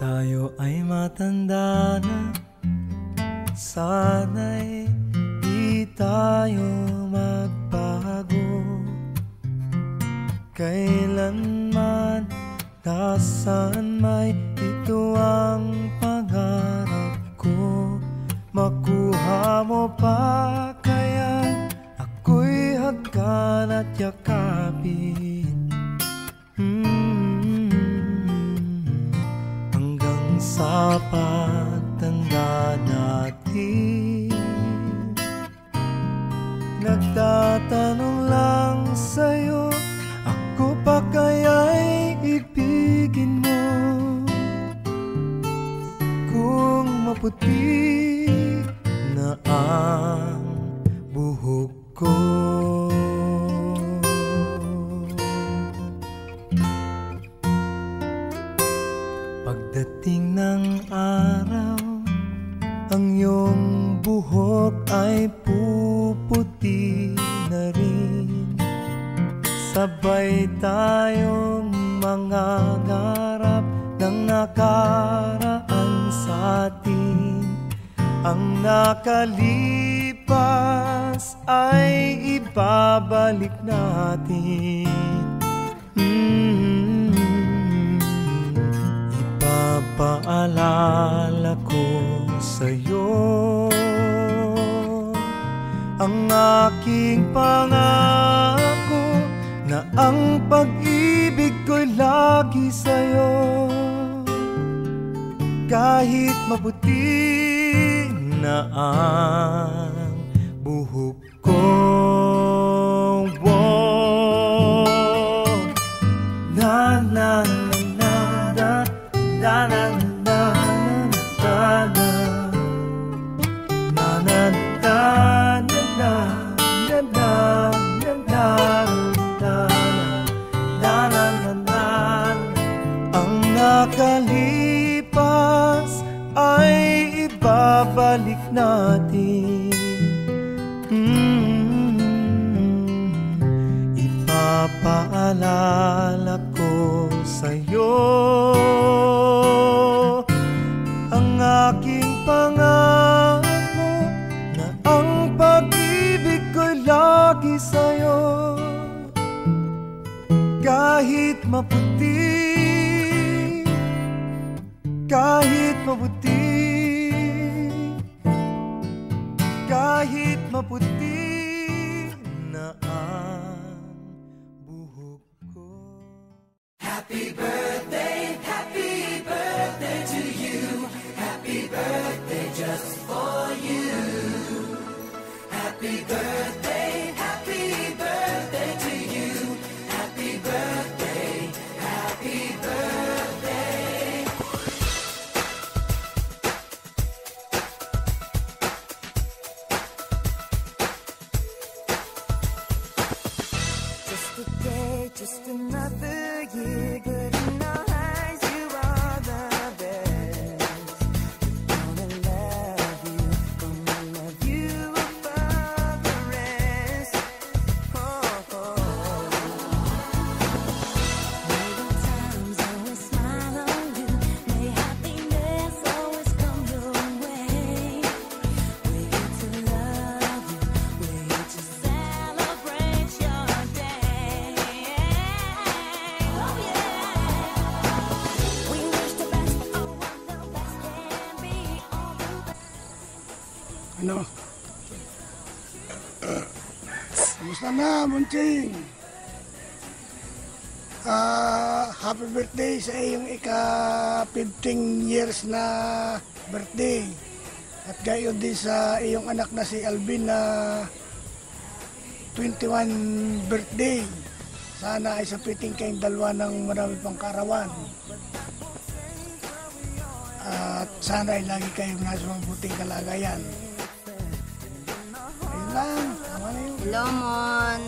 Tayo ay matanda na, sana'y di tayo magbago. Kailanman, nasaan may ito ang pangarap ko. Makuha mo pa kaya ako'y hagkan at yakapin, hanggang sa pagtanda natin. Nagtatanong lang sa'yo, ako pa kaya'y ibigin mo? Kung maputi na ang buhok ko, pagdating ng araw, ang iyong buhok ay puputi na rin. Sabay tayong mangangarap ng nakaraan sa atin. Ang nakalipas ay ibabalik natin. Ipapaalala ko sa'yo ang aking pangako na ang pag-ibig ko'y lagi sa'yo. Kahit maputi na ang buhok ko, na na na na na na na na na na na. Ang nakalipas ay ibabalik natin. Ipapaalala ko sa'yo ang aking pangako na ang pag-ibig ko'y lagi sa'yo. Kahit maputi, kahit maputi, kahit maputi na ang buhok ko. Happy birthday to you. Happy birthday just for you. Happy birthday to you. Happy birthday, happy birthday. Just a day, just another year, good in our eyes, you are the best. Gonna love you above the rest. Oh, oh. May the times always smile on you, may happiness always come your way. We're here to love you, we're here to celebrate your day. Oh yeah. We wish the best for all the best can be, all the best. Ano? Kamusta na, Munching? Happy birthday sa iyong ika-15 years na birthday. At gayon din sa iyong anak na si Alvin na 21 birthday. Sana ay sapitin kayong dalawa ng marami pang kaarawan. At sana ay lagi kayong nasa mabuting kalagayan. Ayun lang. Tama na yun. Hello, Mon.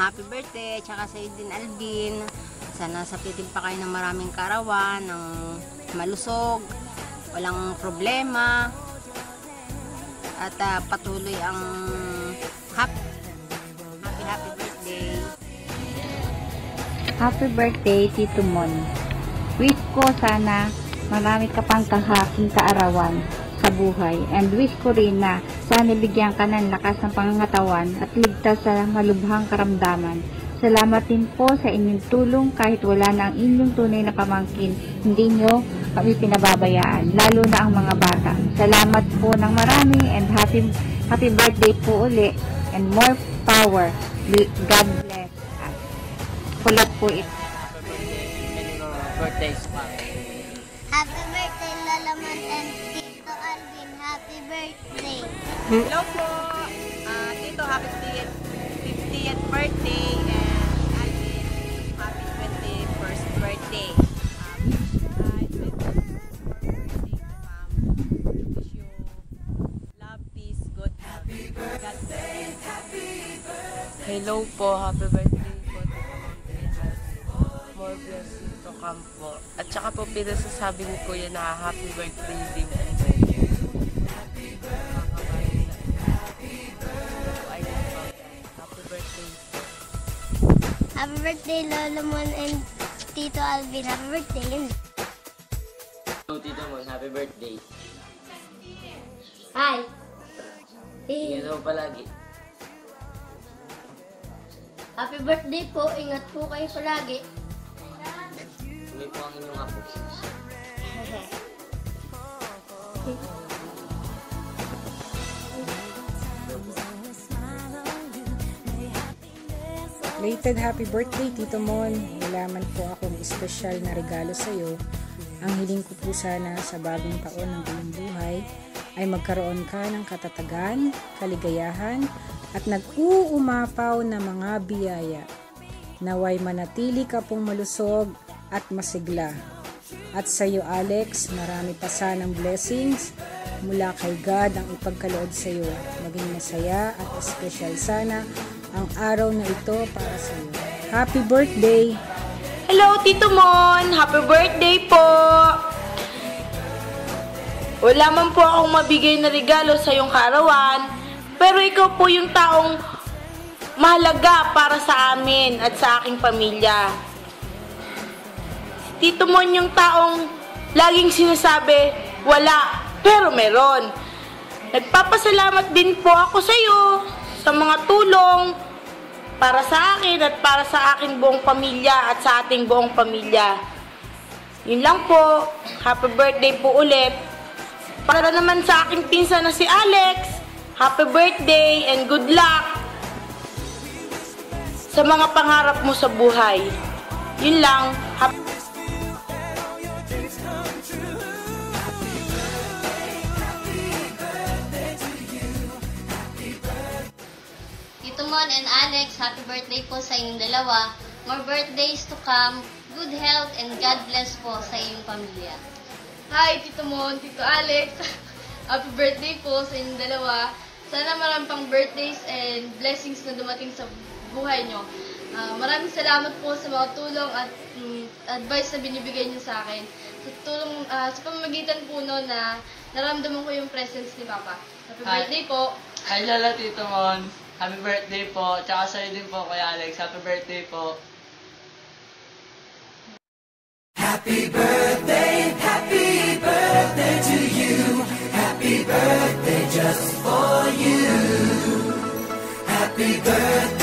Happy birthday. Tsaka sa'yo din, Alvin. Sana sapitin pa kayo ng maraming karawan, ng malusog, walang problema. At patuloy ang happy birthday. Happy birthday, Tito Mon. Wish ko sana marami ka pang kahaking kaarawan sa buhay. And wish ko rin na sana bigyan ka ng lakas ng pangangatawan at ligtas sa malubhang karamdaman. Salamat din po sa inyong tulong kahit wala na ang inyong tunay na pamangkin. Hindi nyo kami pinababayaan, lalo na ang mga bata. Salamat po ng marami and happy birthday po uli and more power. God bless us. Kulot po ito. Birthdays pa. Happy birthday, Lola Man and Tito Alvin. Happy birthday. Hello po! Tito, happy 50th birthday and Alvin, happy 21st birthday. It's my birthday, ma'am. Wish you love, peace, good health. God bless. Hello po, happy birthday po. More blessings to come po. At saka po pinasasabi ni Kuya na happy birthday din po. Happy birthday. Happy birthday, Lola Man and Tito Alvin. Happy birthday. Hello, Tito Mon. Happy birthday. Hi. Ingat mo palagi. Happy birthday po. Ingat po kayo palagi. May po ang inyong apo. Belated happy birthday, Tito Mon. Wala man po akong espesyal na regalo sa iyo. Ang hiling ko po sana sa bagong taon ng buong buhay ay magkaroon ka ng katatagan, kaligayahan, at nag-uumapaw na mga biyaya. Naway manatili ka pong malusog at masigla. At sa iyo, Alex, marami pa sanang blessings mula kay God ang ipagkaloob sa iyo. Maging masaya at espesyal sana ang araw na ito para sa iyo. Happy birthday! Hello, Tito Mon! Happy birthday po! Wala man po akong mabigay na regalo sa iyong kaarawan, pero ikaw po yung taong mahalaga para sa amin at sa aking pamilya. Si Tito Mon yung taong laging sinasabi, wala, pero meron. Nagpapasalamat din po ako sa iyo sa mga tulong para sa akin at para sa aking buong pamilya at sa ating buong pamilya. Yun lang po. Happy birthday po ulit. Para naman sa aking pinsan na si Alex, happy birthday and good luck sa mga pangarap mo sa buhay. Yun lang. Tito Mon and Alex, happy birthday po sa inyong dalawa. More birthdays to come. Good health and God bless po sa inyong pamilya. Hi, Tito Mon, Tito Alex. Happy birthday po sa inyong dalawa. Sana marami pang birthdays and blessings na dumating sa buhay nyo. Maraming salamat po sa mga tulong at advice na binibigay nyo sa akin. Sa pamamagitan po no na naramdaman ko yung presence ni Papa. Happy birthday po. Hi, Lola, Tito Mon. Happy birthday po. Tsaka sa'yo din po, Kuya Alex. Happy birthday po. Happy birthday to you. Happy birthday just for you. Happy birthday.